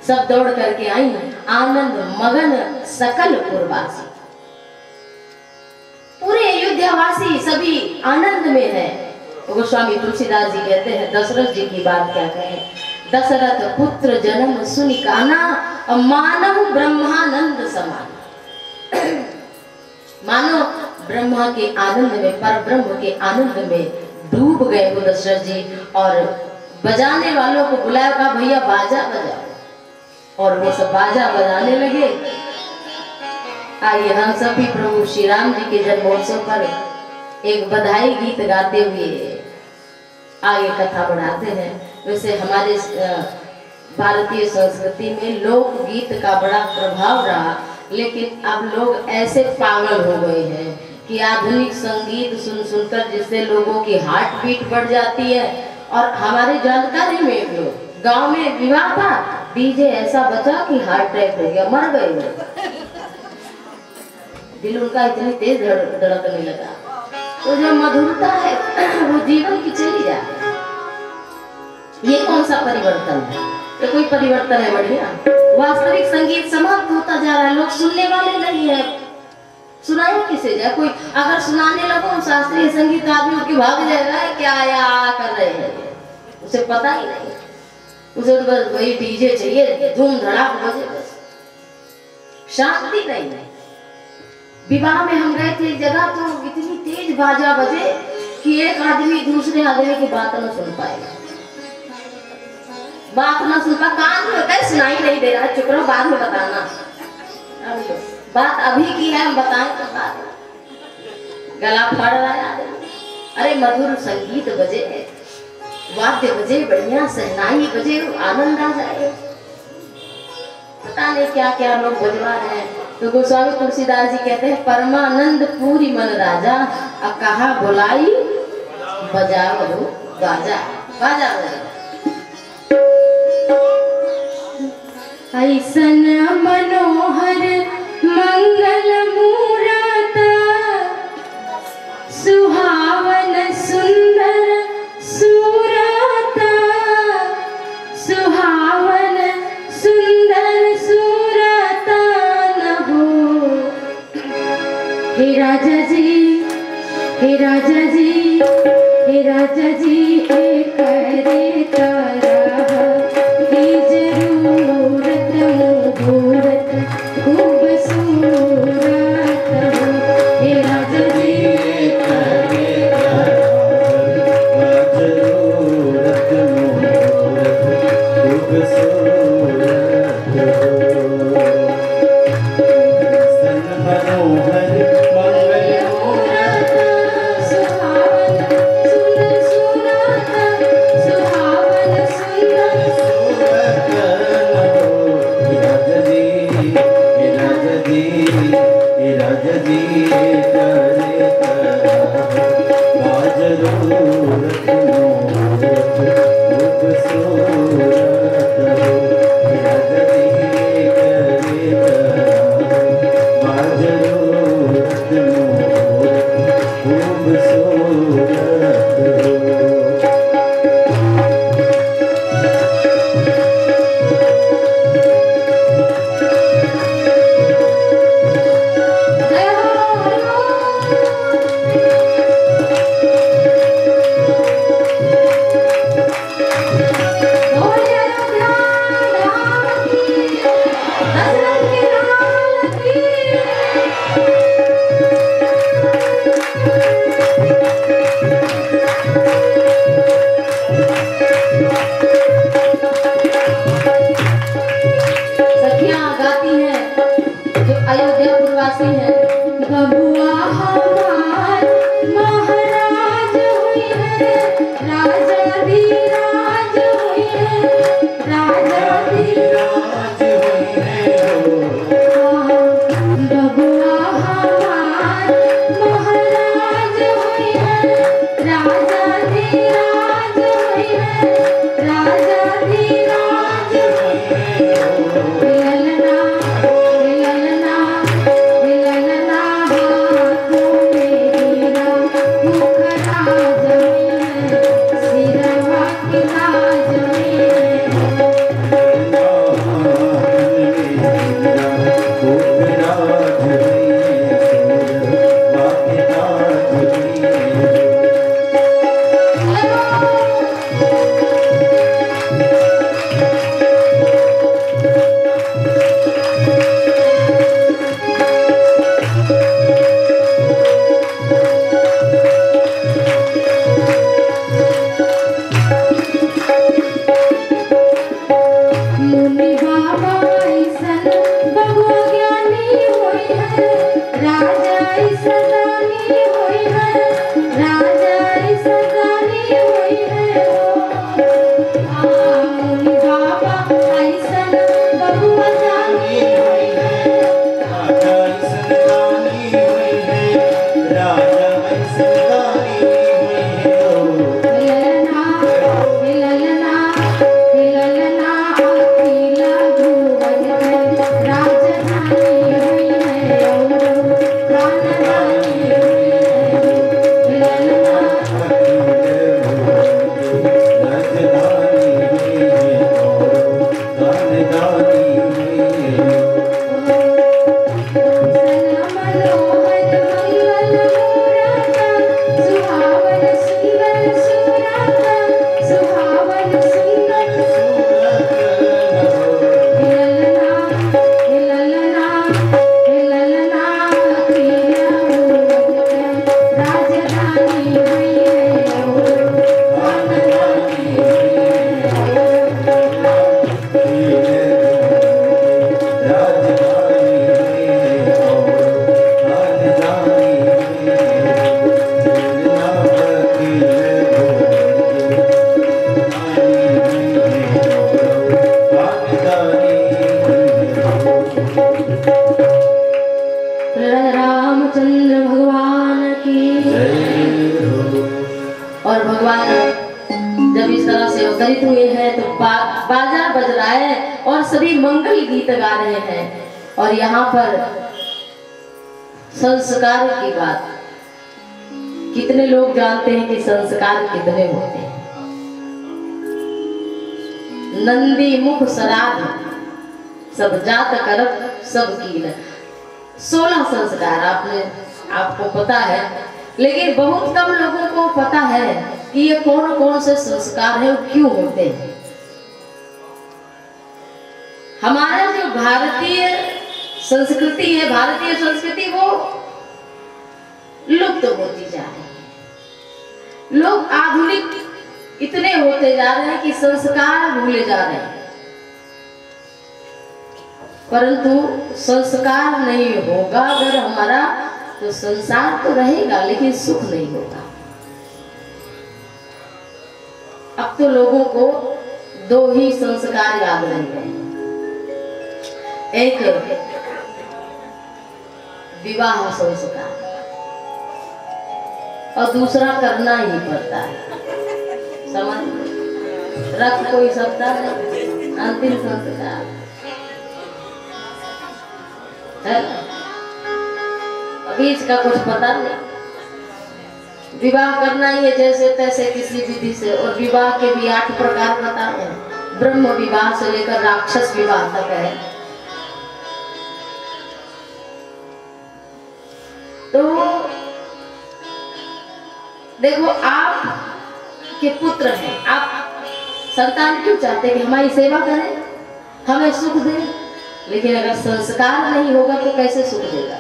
सब दौड़ करके आई, आनंद मगन सकल पुरवासी। पूरे अयोध्यावासी सभी आनंद में है। तो गोस्वामी तुलसीदास जी कहते हैं दशरथ जी की बात क्या कहें। दशरथ पुत्र जन्म सुनि काना, मानव ब्रह्मानंद समान। मानो ब्रह्मा के आनंद में, पर ब्रह्म के आनंद में डूब गए वो दशरथ जी। और बजाने वालों को बुलाया, कहा भैया बाजा बजाओ, और वो सब बाजा बजाने लगे। आइए हम सभी प्रभु श्री राम जी के जन्मोत्सव पर एक बधाई गीत गाते हुए आगे कथा बढ़ाते हैं। वैसे हमारे भारतीय संस्कृति में लोक गीत का बड़ा प्रभाव रहा, लेकिन अब लोग ऐसे पागल हो गए हैं कि आधुनिक संगीत सुन सुनकर जिससे लोगों की हार्ट बीट बढ़ जाती है। और हमारे जानकारी में लोग गांव में विवाह था, डीजे ऐसा बजा कि हार्ट अटैक हो गया, मर गए लोग, दिल उनका इतनी तेज धड़कने लगा। तो जो मधुरता है वो जीवन की चली जाए। ये कौन सा परिवर्तन है? ये कोई परिवर्तन है बढ़िया? वास्तविक संगीत समाप्त होता जा रहा है, लोग सुनने वाले नहीं है। सुनाए किसे जाए? कोई अगर सुनाने लगो शास्त्रीय संगीत, आदमी उनकी भाग जाएगा, क्या या कर रहे हैं, उसे पता ही नहीं। उसे तो बस वही डीजे चाहिए, धूम धड़ाक बजे, बस शांति नहीं है। विवाह में हम गए थे एक जगह, तो इतनी तेज बाजा बजे कि एक आदमी दूसरे आदमी की बात न सुन पाएगा, बात न सुन पा, कान में होता है, सुनाई नहीं दे रहा, चुप रहो, बाद में बताना। बात अभी की है, हम बताएं तो बात गला फाड़ रहा है आदमी। अरे मधुर संगीत बजे, वाद्य बजे, बढ़िया सहनाई बजे, आनंद आ जाए। पता नहीं क्या क्या लोग बजवा रहे हैं। तो गोस्वामी तुलसीदास जी कहते हैं परमानंद पूरी मन राजा, अब कहा बुलाई बजाओ बाजा, बाजा बजा। ऐसन मनोहर मंगल मूरत, सुहावन सुंदर सूरत, सुहावन सुंदर सूरत न हो। हे राजा जी, हे राजा जी, हे राजा जी, एक करे तरह की जरूरत मुहूर्त खूबसूरत हो। हे राजा जी, जरूरत मुहूर्त खूबसूरत हो। सन मनोहर मंगल मूरत, सुहावन सुंदर सूरत, सुहावन सुंदर मुनि बाबा ऐसन बबुआ ज्ञानी होई है, राजा ऐसन दानी होई है, राजा ऐसन दानी होई है हो। मुनि बाबा ऐसन बबुआ ज्ञानी होई है, राजा ऐसन दानी होई है, राजा ऐसन दानी होई है हो। ललना ललना ललना अखिला भुवन राजधानी हुई है और राजधानी हुई है ललना। राजधानी हुई है और राजधानी हुई है। मनोहर मंगल मूरत सुहावन सुंदर सूरत, सुहावन सुंदर ललना ललना ललना अखिला भुवन राजधानी हुई है और राजधानी हुई है। रामचंद्र भगवान की। और भगवान जब इस तरह से अवतरित हुए हैं तो बाजा बज रहा है और सभी मंगल गीत गा रहे हैं। और यहाँ पर संस्कार की बात, कितने लोग जानते हैं कि संस्कार कितने होते हैं? नंदी मुख सराध सब जात करत सब कीन, 16 संस्कार आपको पता है, लेकिन बहुत कम लोगों को पता है कि ये कौन कौन से संस्कार है और क्यों होते हैं। हमारा जो भारतीय संस्कृति है, भारतीय संस्कृति वो लुप्त होती जा रही है। लोग आधुनिक इतने होते जा रहे हैं कि संस्कार भूले जा रहे हैं, परंतु संस्कार नहीं होगा अगर हमारा, तो संसार तो रहेगा लेकिन सुख नहीं होगा। अब तो लोगों को 2 ही संस्कार याद रह गए, एक विवाह संस्कार और दूसरा करना ही पड़ता है। समझ रख कोई सकता नहीं, अंतिम संस्कार है। अभी इसका कुछ पता नहीं, विवाह करना ही है जैसे तैसे किसी विधि से। और विवाह के भी 8 प्रकार बताए हैं, ब्रह्म विवाह से लेकर राक्षस विवाह तक है। तो देखो, आप के पुत्र हैं, आप संतान क्यों चाहते कि हमारी सेवा करें, हमें सुख दे, लेकिन अगर संस्कार नहीं होगा तो कैसे सुख देगा?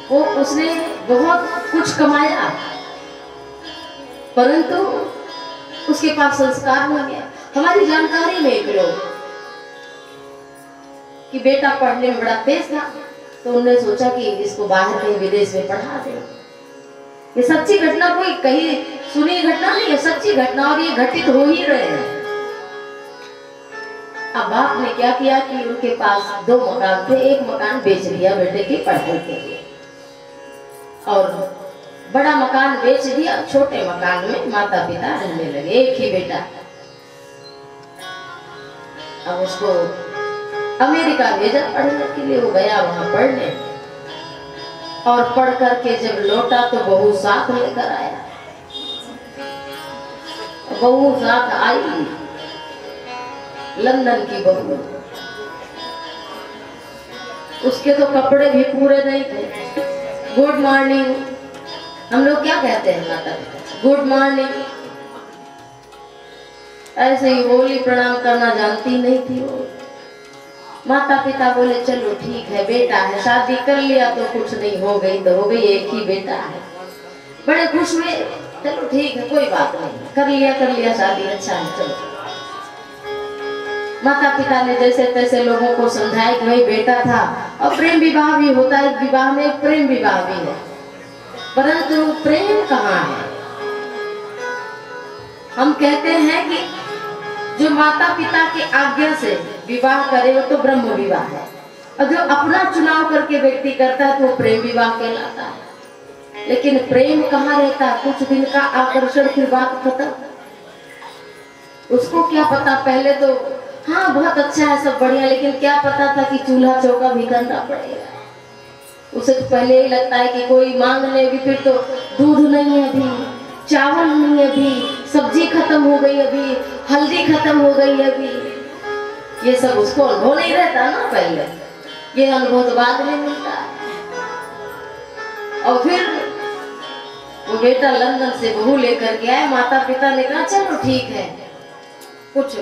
वो उसने बहुत कुछ कमाया परंतु उसके पास संस्कार नहीं है। हमारी जानकारी में एक लोग कि बेटा पढ़ने में बड़ा तेज था, तो उन्होंने सोचा कि इसको बाहर कहीं विदेश में पढ़ा दे। ये सच्ची घटना, कोई कहीं सुनी घटना नहीं है, सच्ची घटना, और ये घटित हो ही रहे हैं। अब बाप ने क्या किया कि उनके पास 2 मकान थे, एक मकान बेच दिया बेटे की पढ़ाई के लिए और बड़ा मकान बेच दिया। छोटे मकान में माता पिता रहने लगे, एक ही बेटा। अब उसको अमेरिका भेजा पढ़ने के लिए, वो गया वहां पढ़ने और पढ़ करके जब लौटा तो बहू साथ लेकर आया। बहू साथ आई, लंदन की बहू। उसके तो कपड़े भी पूरे नहीं थे। गुड मॉर्निंग, हम लोग क्या कहते हैं माता पिता, गुड मॉर्निंग, ऐसे ही बोली, प्रणाम करना जानती नहीं थी वो। माता पिता बोले चलो ठीक है, बेटा है, शादी कर लिया तो कुछ नहीं, हो गई तो हो गई, एक ही बेटा है। बड़े खुश हुए, चलो ठीक है कोई बात नहीं, कर लिया शादी, अच्छा है चलो। माता पिता ने जैसे तैसे लोगों को समझाया कि भाई बेटा था, और प्रेम विवाह भी होता है, विवाह में प्रेम विवाह भी है, परंतु प्रेम कहाँ है? हम कहते हैं कि जो माता पिता की आज्ञा से विवाह करे वो तो ब्रह्म विवाह है, और जो अपना चुनाव करके व्यक्ति करता है तो वो प्रेम विवाह कहलाता है। लेकिन प्रेम कहाँ रहता है? कुछ दिन का आकर्षण, फिर बात खत्म। उसको क्या पता, पहले तो हाँ बहुत अच्छा है, सब बढ़िया, लेकिन क्या पता था कि चूल्हा चौका भी करना पड़ेगा। उसे तो पहले ही लगता है कि कोई मांग लेगी, फिर तो दूध नहीं है अभी, चावल नहीं है अभी, सब्जी खत्म हो गई अभी, हल्दी खत्म हो गई अभी। ये सब उसको अनुभव नहीं रहता ना पहले, ये अनुभव तो बाद में मिलता है। और फिर वो बेटा लंदन से बहू लेकर के आए, माता पिता ने कहा चलो ठीक है, कुछ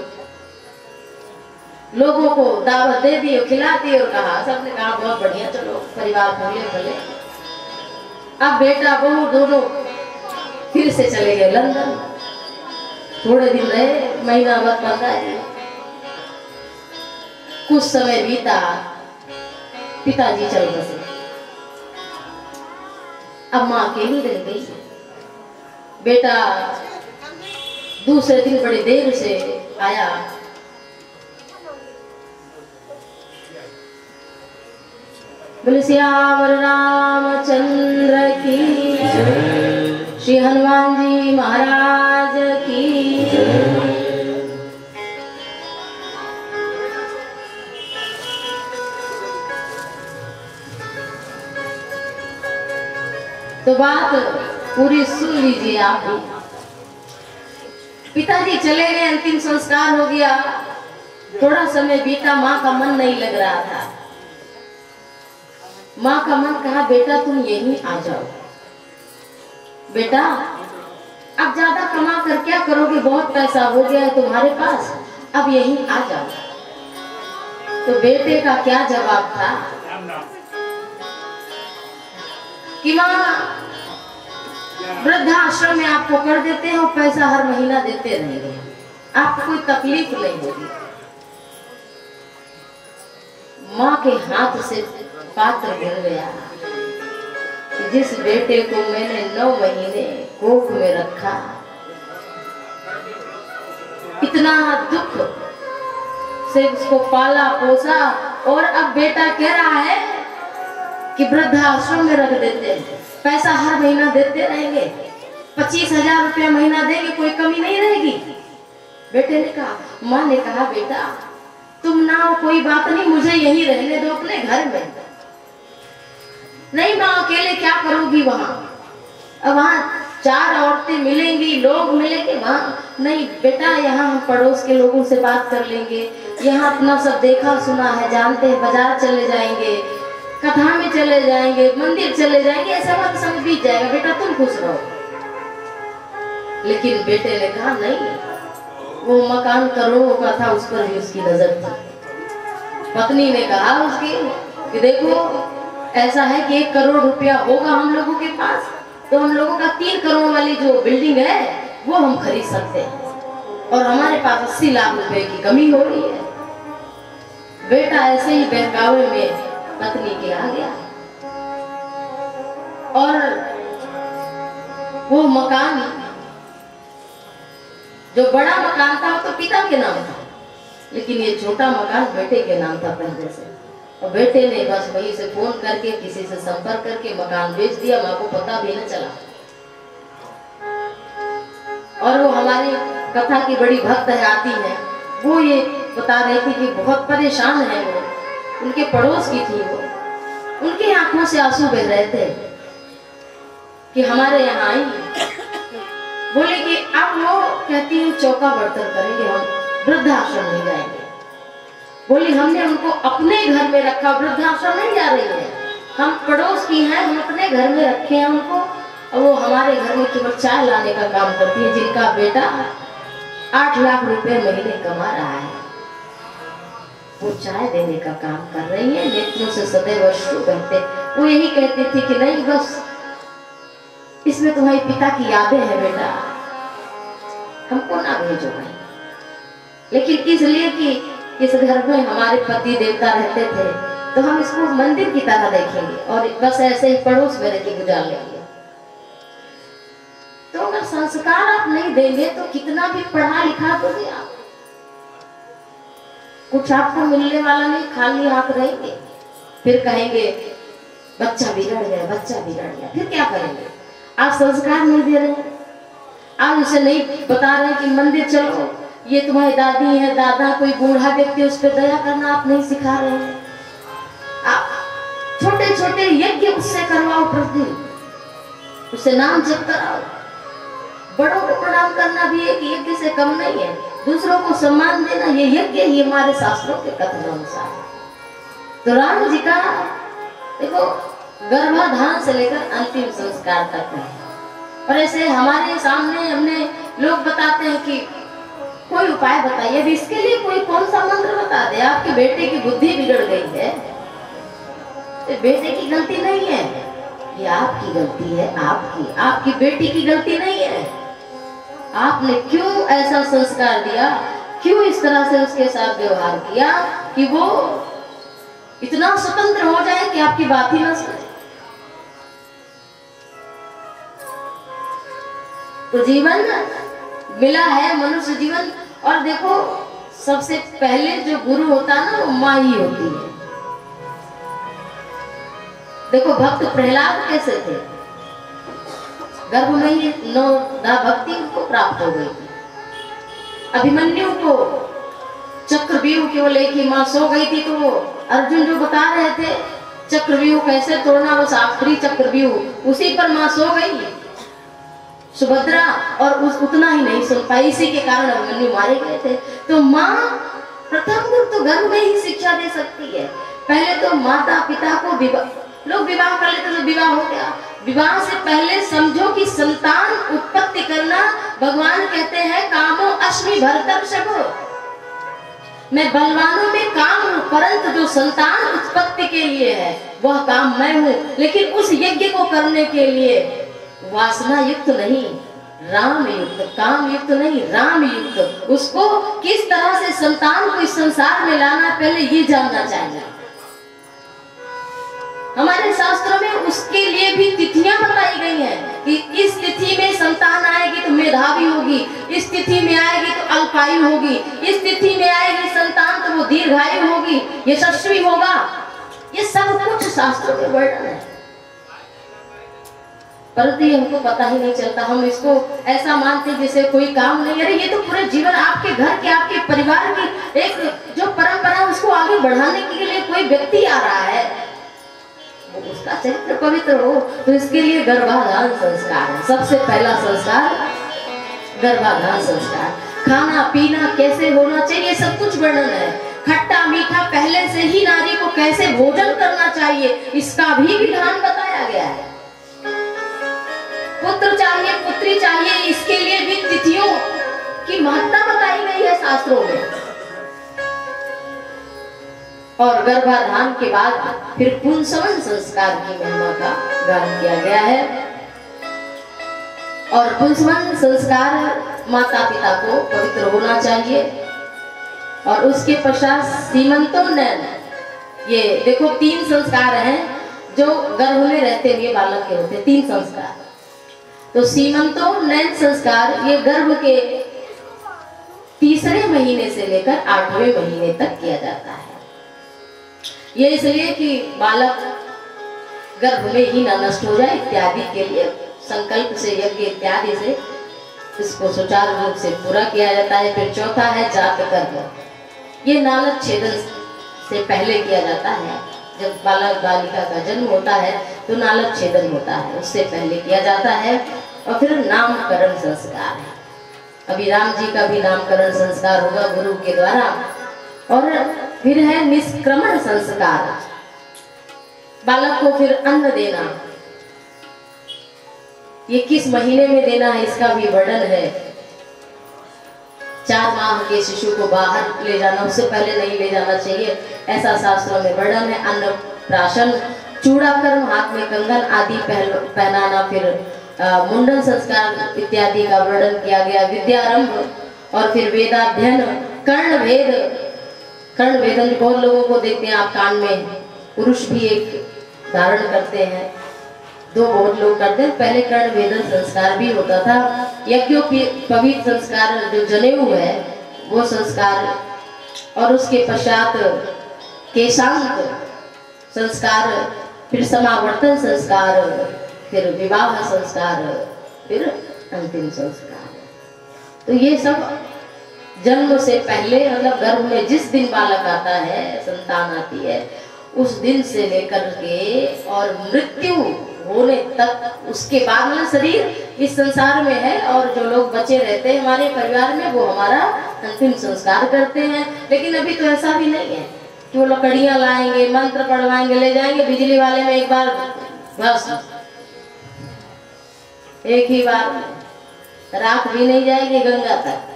लोगों को दावत दे दी और खिला दी, और कहा, सबने कहा बहुत बढ़िया, चलो परिवार भले भले। अब बेटा बहू दोनों फिर से चले गए लंदन। थोड़े दिन रहे, महीना भर 15 दिन। कुछ समय बीता, पिताजी चल बसे। अब माँ अकेली रह गई। बेटा दूसरे दिन बड़ी देर से आया। बोले श्याम रामचंद्र की, श्री हनुमान जी महाराज की। तो बात पूरी सुन लीजिए आप भी। पिताजी चले गए, अंतिम संस्कार हो गया। थोड़ा समय बीता, माँ का मन नहीं लग रहा था। माँ का मन कहा बेटा तुम यहीं आ जाओ। बेटा अब ज्यादा कमा कर क्या करोगे, बहुत पैसा हो गया है तुम्हारे पास, अब यहीं आ जाओ। तो बेटे का क्या जवाब था कि माँ वृद्धाश्रम में आपको कर देते हैं और पैसा हर महीना देते रहेंगे, आपको कोई तकलीफ नहीं होगी। माँ के हाथ से पात्र गिर गया। जिस बेटे को मैंने 9 महीने कोख में रखा, इतना दुख से उसको पाला पोसा, और अब बेटा कह रहा है कि वृद्धाश्रम में रख देते हैं, पैसा हर महीना देते रहेंगे, 25,000 रुपया महीना देंगे, कोई कमी नहीं रहेगी। बेटे ने कहा, माँ ने कहा बेटा तुम ना हो कोई बात नहीं, मुझे यहीं रहने दो अपने घर में। नहीं माँ अकेले क्या करोगी वहां, अब वहां 4 औरतें मिलेंगी, लोग मिलेंगे वहां। नहीं बेटा यहाँ हम पड़ोस के लोगों से बात कर लेंगे, यहाँ अपना सब देखा सुना है, जानते हैं, बाजार चले जाएंगे, कथा में चले जाएंगे, मंदिर चले जाएंगे, ऐसा वक्त समय बीत जाएगा, बेटा तुम खुश रहो। लेकिन बेटे ने कहा नहीं, वो मकान करोड़ों का था, उस पर भी उसकी नजर थी। पत्नी ने कहा उसकी कि देखो ऐसा है कि 1 करोड़ रुपया होगा हम लोगों के पास, तो हम लोगों का 3 करोड़ वाली जो बिल्डिंग है वो हम खरीद सकते हैं, और हमारे पास 80 लाख रुपए की कमी हो रही है। बेटा ऐसे ही बहकावे में पत्नी के आ गया, और वो मकान जो बड़ा मकान था वो तो पिता के नाम था, लेकिन ये छोटा मकान बेटे के नाम था पहले से। और बेटे ने बस वहीं से फोन करके किसी से संपर्क करके मकान बेच दिया, माँ को पता भी न चला। और वो हमारी कथा की बड़ी भक्त है, आती है, वो ये बता रही थी कि बहुत परेशान है वो, उनके पड़ोस की थी वो, उनकी आंखों से आंसू बह रहे थे कि हमारे यहाँ आई। बोले कि अब वो कहती है चौका बर्तन करेंगे, हम वृद्धाश्रम नहीं जाएंगे। बोली हमने उनको अपने घर में रखा, वृद्धाश्रम नहीं जा रही है, हम पड़ोस की हैं, हम अपने घर में रखे हैं उनको, और वो हमारे घर में केवल चाय लाने का काम करती है, जिनका बेटा 8 लाख रुपए महीने कमा रहा है, वो चाय देने का काम कर रही है, नेत्रों से सदैव अश्रु बहते। वो यही कहती थी कि नहीं बस इसमें तुम्हारे पिता की यादें हैं बेटा, हमको ना भेजो भाई। लेकिन इसलिए कि इस घर में हमारे पति देवता रहते थे, तो हम इसको मंदिर की तरह देखेंगे और बस ऐसे ही पड़ोस में रह के गुजार लेंगे। तो अगर संस्कार आप नहीं देंगे तो कितना भी पढ़ा लिखा दोगे आप, कुछ आपको मिलने वाला नहीं, खाली हाथ रहेंगे। फिर कहेंगे बच्चा बिगड़ गया, बच्चा बिगड़ गया। फिर क्या करेंगे? आप संस्कार नहीं दे रहे हैं, आप उसे नहीं बता रहे कि मंदिर चलो, ये तुम्हारी दादी है, दादा, कोई बूढ़ा व्यक्ति, उस पर दया करना आप नहीं सिखा रहे हैं। आप छोटे छोटे यज्ञ उससे करवाओ, प्रतिदिन उससे नाम जप कराओ। बड़ों को प्रणाम करना भी एक यज्ञ से कम नहीं है। दूसरों को सम्मान देना ये यज्ञ ही हमारे शास्त्रों के कथन अनुसार। तो राम जी का देखो गर्भाधान से लेकर अंतिम संस्कार तक है। और ऐसे हमारे सामने हमने लोग बताते हैं कि कोई उपाय बताइए, अब इसके लिए कोई कौन सा मंत्र बता दे। आपके बेटे की बुद्धि बिगड़ गई है, तो बेटे की गलती नहीं है, ये आपकी गलती है, आपकी बेटी की गलती नहीं है। आपने क्यों ऐसा संस्कार दिया, क्यों इस तरह से उसके साथ व्यवहार किया कि वो इतना स्वतंत्र हो जाए कि आपकी बात ही ना सुने। तो जीवन मिला है मनुष्य जीवन, और देखो सबसे पहले जो गुरु होता है ना, वो माँ ही होती है। देखो भक्त प्रहलाद कैसे थे, गर्भ में ही नवदा भक्ति उनको प्राप्त हो गई थी। अभिमन्यु को चक्रव्यूह केवल लेके माँ सो गई थी, तो अर्जुन जो बता रहे थे चक्रव्यूह कैसे तोड़ना, वो आखिरी चक्रव्यूह उसी पर माँ सो गई सुभद्रा, और उतना ही नहीं सुन पाई, इसी के कारण अभिमन्यु मारे गए थे। तो माँ प्रथम गुरु तो गर्भ में ही शिक्षा दे सकती है। पहले तो माता पिता को लोग विवाह कर लेते, तो विवाह हो गया। विवाह से पहले समझो कि संतान उत्पत्ति करना, भगवान कहते हैं कामो अस्मि भरतर्षभ, मैं बलवानों में काम हूँ, परंतु जो संतान उत्पत्ति के लिए है वह काम मैं हूँ। लेकिन उस यज्ञ को करने के लिए वासना युक्त नहीं, राम युक्त, काम युक्त नहीं, राम युक्त, उसको किस तरह से संतान को इस संसार में लाना, पहले ये जानना चाहिए। हमारे शास्त्रों में उसके लिए भी तिथियां बताई गई हैं कि इस तिथि में संतान आएगी तो मेधावी होगी, इस तिथि में आएगी तो अल्पायु होगी, इस तिथि में आएगी संतान तो वो दीर्घायु होगी, यशस्वी होगा। ये सब कुछ शास्त्रों में वर्णन है, परंतु ये हमको पता ही नहीं चलता। हम इसको ऐसा मानते जैसे कोई काम नहीं। अरे ये तो पूरे जीवन आपके घर के, आपके परिवार की एक जो परंपरा है उसको आगे बढ़ाने के लिए कोई व्यक्ति आ रहा है, उसका चरित्र पवित्र हो, तो इसके लिए गर्भाधान संस्कार है। सबसे पहला संस्कार गर्भाधान संस्कार। खाना पीना कैसे होना चाहिए सब कुछ वर्णन है। खट्टा मीठा पहले से ही नारी को कैसे भोजन करना चाहिए इसका भी विधान बताया गया है। पुत्र चाहिए पुत्री चाहिए, इसके लिए भी तिथियों की महत्ता बताई गई है शास्त्रों में। और गर्भाधान के बाद फिर पुंसवन संस्कार की महिमा का गान किया गया है। और पुंसवन संस्कार माता पिता को पवित्र होना चाहिए। और उसके पश्चात सीमंतोन्नयन, ये देखो 3 संस्कार हैं जो गर्भ में रहते हुए बालक के होते, 3 संस्कार। तो सीमंतोन्नयन संस्कार ये गर्भ के 3रे महीने से लेकर 8वें महीने तक किया जाता है। ये इसलिए कि बालक गर्भ में ही न नष्ट हो जाए इत्यादि के लिए संकल्प से, यज्ञ इत्यादि से इसको सुचारू रूप से पूरा किया जाता है। फिर चौथा है जात कर्म, ये नालक छेदन से पहले किया जाता है। जब बालक बालिका का जन्म होता है तो नालक छेदन होता है, उससे पहले किया जाता है। और फिर नामकरण संस्कार है, अभी राम जी का भी नामकरण संस्कार होगा गुरु के द्वारा। और फिर है निष्क्रमण संस्कार, बालक को फिर अन्न देना, ये किस महीने में देना है इसका भी वर्णन है। 4 माह के शिशु को बाहर ले जाना, उससे पहले नहीं ले जाना चाहिए, ऐसा शास्त्रों में वर्णन है। अन्नप्राशन, चूड़ाकर्म, हाथ में कंगन आदि पहनाना, फिर मुंडन संस्कार इत्यादि का वर्णन किया गया। विद्यारंभ और फिर वेदाध्ययन, कर्ण भेद कर्ण वेदन बहुत लोगों को देखते हैं आप, कान में पुरुष भी एक धारण करते हैं, दो बहुत लोग करते हैं। पहले कर्ण वेदन संस्कार भी होता था, यज्ञोपवीत संस्कार जो जनेऊ है वो संस्कार, और उसके पश्चात केशांत संस्कार, फिर समावर्तन संस्कार, फिर विवाह संस्कार, फिर अंतिम संस्कार। तो ये सब जन्म से पहले, मतलब गर्भ में जिस दिन बालक आता है, संतान आती है, उस दिन से लेकर के और मृत्यु होने तक, उसके बाद में शरीर इस संसार में है और जो लोग बचे रहते हैं हमारे परिवार में वो हमारा अंतिम संस्कार करते हैं। लेकिन अभी तो ऐसा भी नहीं है कि वो लकड़ियां लाएंगे, मंत्र पढ़वाएंगे, ले जाएंगे बिजली वाले में एक बार, बस एक ही बार, रात भी नहीं जाएगी गंगा तक।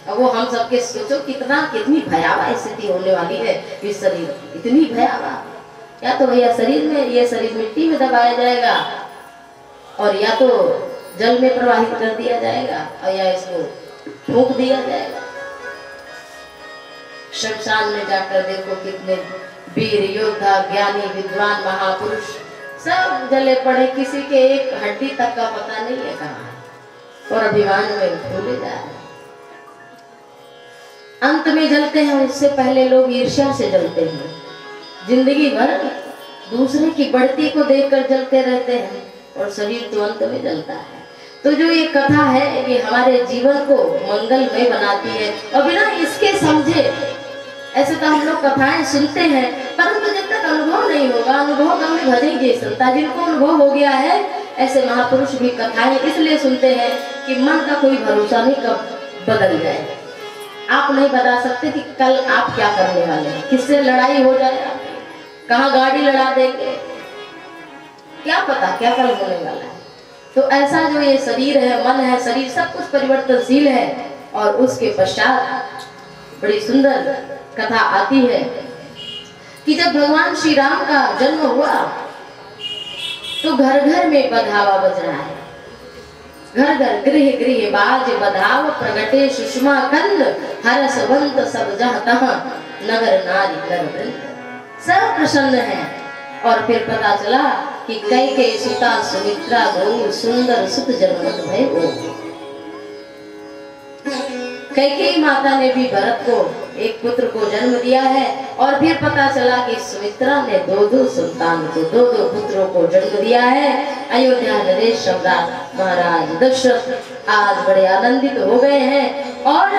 अब वो हम सबके सोचो कितनी भयावह स्थिति होने वाली है। इस शरीर इतनी भयावह, या तो भैया शरीर में, ये शरीर मिट्टी में दबाया जाएगा और या तो जल में प्रवाहित कर दिया जाएगा और या इसको फूंक दिया जाएगा। शमशान में जाकर देखो कितने वीर योद्धा, ज्ञानी, विद्वान, महापुरुष सब जले पड़े, किसी के एक हड्डी तक का पता नहीं है कहाँ है, और अभिमान में भूले जा रहे। अंत में जलते हैं, उससे पहले लोग ईर्ष्या से जलते हैं, जिंदगी भर दूसरे की बढ़ती को देखकर जलते रहते हैं, और शरीर तो अंत में जलता है। तो जो ये कथा है ये हमारे जीवन को मंगलमय बनाती है, और बिना इसके समझे ऐसे तो हम लोग कथाएं सुनते हैं, परंतु जब तक अनुभव नहीं होगा, अनुभव कभी भजेंगे संता। जिनको अनुभव हो गया है ऐसे महापुरुष भी कथाएं इसलिए सुनते हैं कि मन का कोई भरोसा नहीं कब बदल जाए। आप नहीं बता सकते कि कल आप क्या करने वाले हैं, किससे लड़ाई हो जाए, कहाँ गाड़ी लड़ा देंगे, क्या पता क्या कल होने वाला है। तो ऐसा जो ये शरीर है, मन है, शरीर सब कुछ परिवर्तनशील है। और उसके पश्चात बड़ी सुंदर कथा आती है कि जब भगवान श्री राम का जन्म हुआ तो घर घर में बधावा बज रहा है, घर घर गृह गृह बाज बधाव, प्रगटे सुषमा कंद, हरस बंत सब जह तह, नगर नारी कर वृंद। सब प्रसन्न है। और फिर पता चला कि कैकेयी सुता सुमित्रा गौ, सुंदर सुत जन्मत भय ओ। कैकेयी माता ने भी भरत को एक पुत्र को जन्म दिया है। और फिर पता चला कि सुमित्रा ने दो संतान को, दो पुत्रों को जन्म दिया है। अयोध्या नरेश सम्राट महाराज दशरथ आज बड़े आनंदित हो गए हैं। और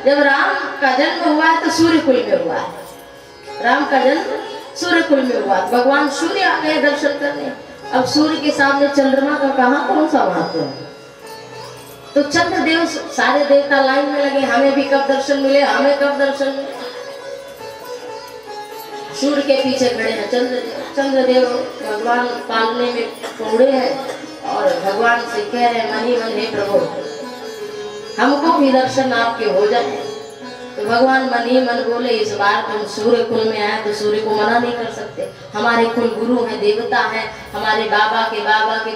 जब राम का जन्म हुआ है तो सूर्य कुल में हुआ है। राम का जन्म सूर्य कुल में हुआ, भगवान सूर्य आ गए दर्शन करने। अब सूर्य के सामने चंद्रमा का कहाँ कौन सा महत्व है। तो चंद्रदेव, सारे देवता लाइन में लगे, हमें भी कब दर्शन मिले, हमें कब दर्शन मिले। सूर्य के पीछे खड़े हैं चंद्रदेव। चंद्रदेव भगवान पालने में पौड़े हैं और भगवान से कह रहे हैं मन ही मन, हे प्रभु हमको भी दर्शन आपके हो जाए। तो भगवान मन ही मन बोले, इस बार तुम सूर्य कुल में आए तो सूर्य को मना नहीं कर सकते। हमारे कुल गुरु हैं, देवता हैं, हमारे बाबा के परबाबा के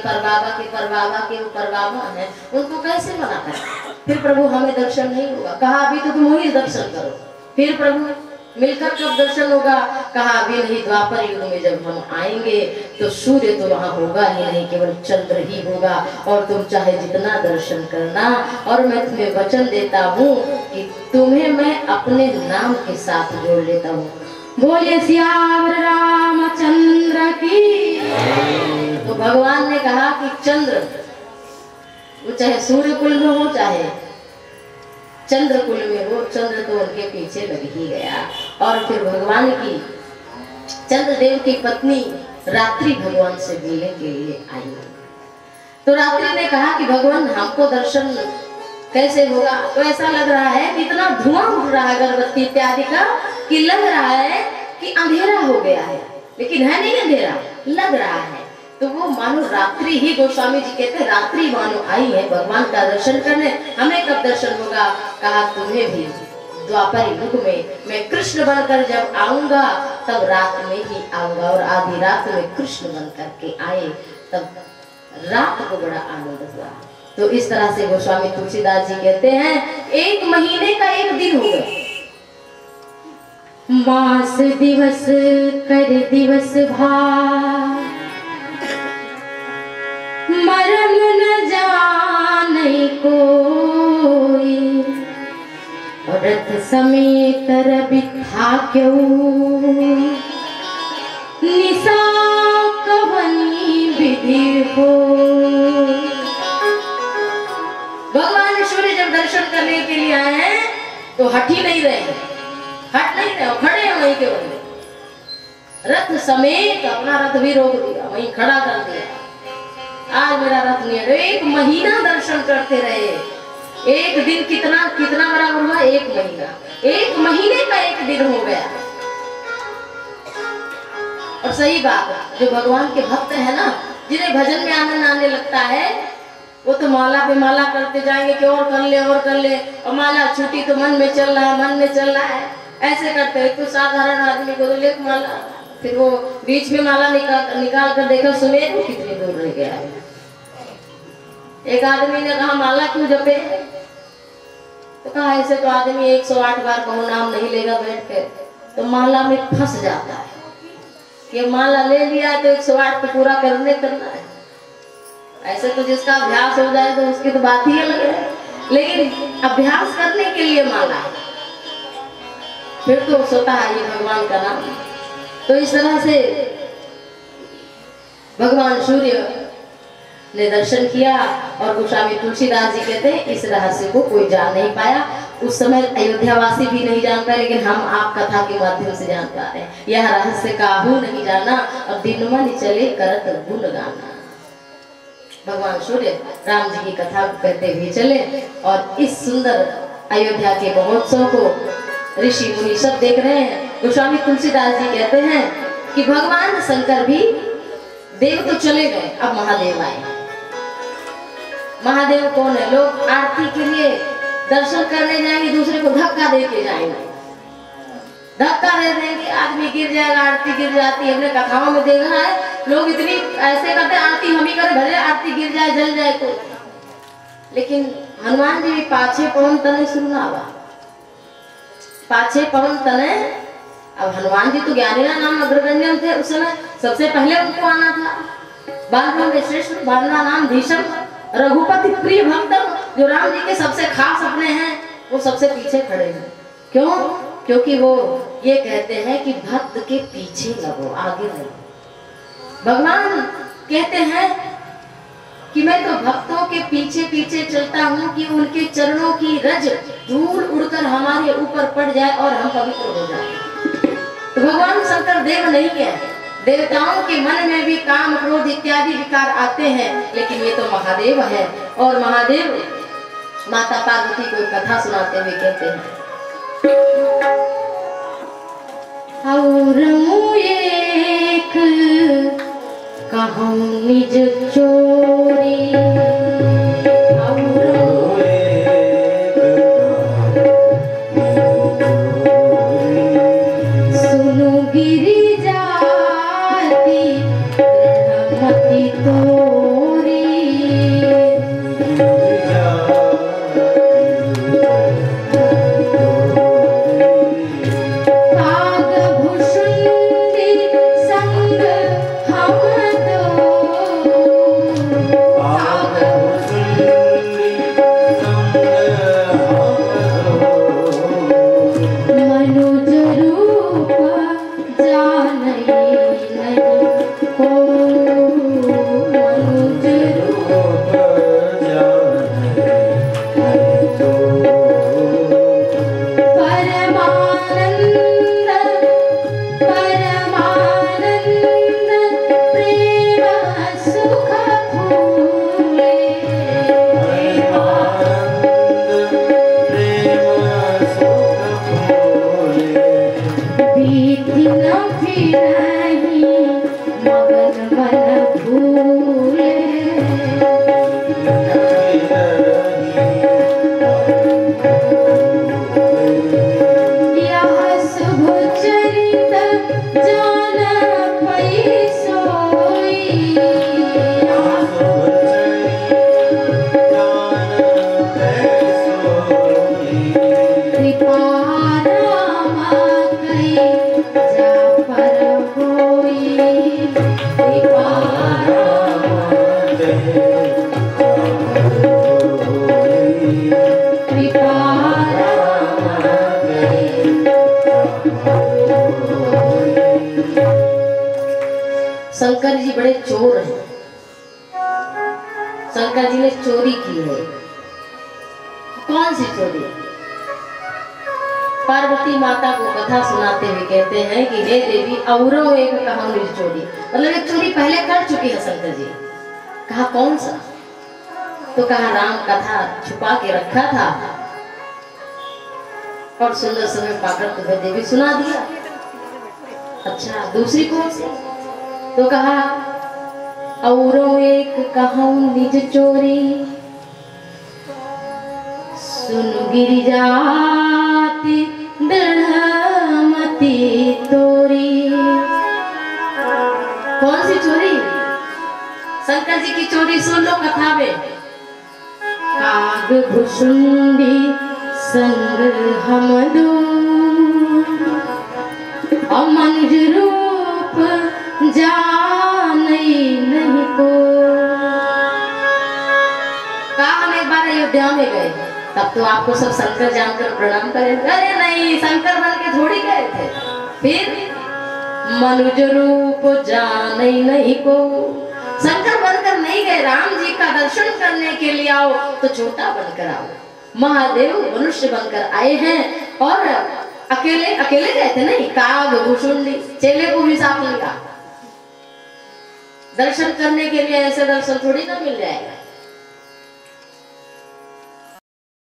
परबाबा के परबाबा हैं, उनको कैसे मना करें। फिर प्रभु हमें दर्शन नहीं होगा। कहा अभी तो तुम ही दर्शन करो। फिर प्रभु मिलकर कब दर्शन होगा। कहा अभी नहीं, द्वापर युग में जब हम आएंगे तो सूर्य तो वहाँ होगा ही नहीं, केवल चंद्र ही होगा। और तुम चाहे जितना दर्शन करना, और मैं तुम्हें वचन देता हूँ कि तुम्हें मैं अपने नाम के साथ जोड़ लेता हूँ। बोले सियावर रामचंद्र की। तो भगवान ने कहा कि चंद्र, वो चाहे सूर्य कुल में हो चाहे चंद्र कुल में हो, चंद्र तो उनके पीछे लग ही गया। और फिर भगवान की, चंद्रदेव की पत्नी रात्रि भगवान से मिलने के लिए आई। तो रात्रि ने कहा कि भगवान हमको दर्शन कैसे होगा। तो ऐसा लग रहा है कि इतना धुआं उठ रहा है अगरबत्ती इत्यादि का कि लग रहा है कि अंधेरा हो गया है, लेकिन है नहीं अंधेरा, लग रहा है। तो वो मानो रात्रि ही, गोस्वामी जी कहते हैं रात्रि मानो आई है भगवान का दर्शन करने। हमें कब दर्शन होगा। कहा तुम्हें भी द्वापर युग में मैं कृष्ण बनकर जब आऊंगा तब रात में ही आऊंगा। और आधी रात में कृष्ण बन करके आए, तब रात को बड़ा आनंद हुआ। तो इस तरह से गोस्वामी तुलसीदास जी कहते हैं 1 महीने का 1 दिन हो गया। मास दिवस कर दिवस भार, मरम न जाने कोई, रथ समेत बिठा क्यों, निशा कवनी विधि हो। भगवान सूर्य जब दर्शन करने के लिए आए हैं तो हट ही नहीं रहे, हट नहीं रहे, खड़े हैं वहीं के वहीं। रथ समेत अपना रथ भी रोक दिया, वहीं खड़ा कर दिया। आज मेरा रथ नहीं है। 1 महीना दर्शन करते रहे। एक दिन कितना कितना बराबर हुआ? 1 महीना। 1 महीने का 1 दिन हो गया। और सही बात है, जो भगवान के भक्त है ना, जिन्हें भजन में आनंद आने लगता है, वो तो माला पे माला करते जाएंगे कि और कर ले और कर ले, और माला छूटी तो मन में चल रहा है, मन में चल रहा है, ऐसे करते हैं। तो साधारण आदमी को तो ले माला, फिर वो बीच में माला निकाल कर देखा, सुमेर वो कितनी दूर रह गया है। एक आदमी ने कहा माला क्यों जपे? तो कहा ऐसे तो आदमी 108 बार कहो नाम नहीं लेगा बैठ के, तो माला में फंस जाता है कि माला ले लिया तो 108 तो पूरा करना है। ऐसे तो जिसका अभ्यास हो जाए तो उसकी तो बात ही अलग है, लेकिन अभ्यास करने के लिए माला है, फिर तो सोता है ये भगवान का नाम। तो इस तरह से भगवान सूर्य ने दर्शन किया। और गोस्वामी तुलसीदास जी कहते हैं इस रहस्य को कोई जान नहीं पाया। उस समय अयोध्यावासी भी नहीं जान पाए, लेकिन हम आप कथा के माध्यम से जान पा रहे हैं। यह रहस्य काहू नहीं जाना, और दिन मन चले करत गुण गाना। भगवान सूर्य राम जी की कथा को कहते हुए चले, और इस सुंदर अयोध्या के महोत्सव को ऋषि मुनि सब देख रहे हैं। गोस्वामी तुलसीदास जी कहते हैं कि भगवान शंकर भी, देव तो चले गए, अब महादेव आए। महादेव कौन है? लोग आरती के लिए दर्शन करने जाएंगे, दूसरे को धक्का दे के जाएंगे, धक्का दे देंगे, आदमी गिर जाएगा, आरती गिर जाती है। हमने कथाओं में देखा है, लोग इतनी ऐसे करते हैं, आरती हम ही करें, भले आरती गिर जाए जल जाए तो। लेकिन हनुमान जी भी पाछे पवन तने सुनावा, पाछे पवन तने। अब हनुमान जी तो ज्ञानीना नाम अग्रगण्यम थे उस समय, सबसे पहले उनको आना था। बालराम में श्रेष्ठ बालना नाम भीषण रघुपति प्रिय भक्त, जो राम जी के सबसे खास अपने हैं, वो सबसे पीछे खड़े हैं। क्यों? क्योंकि वो ये कहते हैं कि भक्त के पीछे लगो, आगे नहीं। भगवान कहते हैं कि मैं तो भक्तों के पीछे पीछे चलता हूँ कि उनके चरणों की रज धूल उड़कर हमारे ऊपर पड़ जाए और हम पवित्र हो जाए। तो भगवान शंकर देव नहीं है। देवताओं के मन में भी काम क्रोध इत्यादि विकार आते हैं, लेकिन ये तो महादेव है। और महादेव माता पार्वती को कथा सुनाते हुए कहते हैं, और एक कहूँ निज चोरी, सुनो गिरी जाती दृढ़मति तोरी, शंकर जी बड़े चोर हैं। शंकर जी ने चोरी की है। कौन सी चोरी? पार्वती माता को कथा सुनाते हुए कहते हैं कि हे देवी, औरों एक कहानी चोरी, मतलब एक चोरी पहले कर चुकी है शंकर जी। कहा कौन सा? तो कहा राम कथा छुपा के रखा था और सुंदर समय पाकर तुम्हें देवी सुना दिया। अच्छा, दूसरी कौन सी? तो कहा औरों एक कहूं निज चोरी, सुन गिरिजाति दृढ़मति तोरी। कौन सी चोरी? शंकर जी की चोरी सुन लो कथा में। काग भुषुंडी संग हम दो, अमनुज रूप जाने नहीं को। कहा हम एक बार अयोध्या में गए, तब तो आपको सब शंकर जानकर प्रणाम करेंगे। अरे नहीं, शंकर बन के थोड़ी गए थे। फिर मनुज रूप जाने नहीं को, शंकर बनकर नहीं गए। राम जी का दर्शन करने के लिए आओ तो छोटा बनकर आओ। महादेव मनुष्य बनकर आए हैं और अकेले अकेले गए थे नहीं, काग भुषुंडी चेले को भी साथ लिया। दर्शन करने के लिए ऐसे दर्शन थोड़ी ना मिल जाएगा।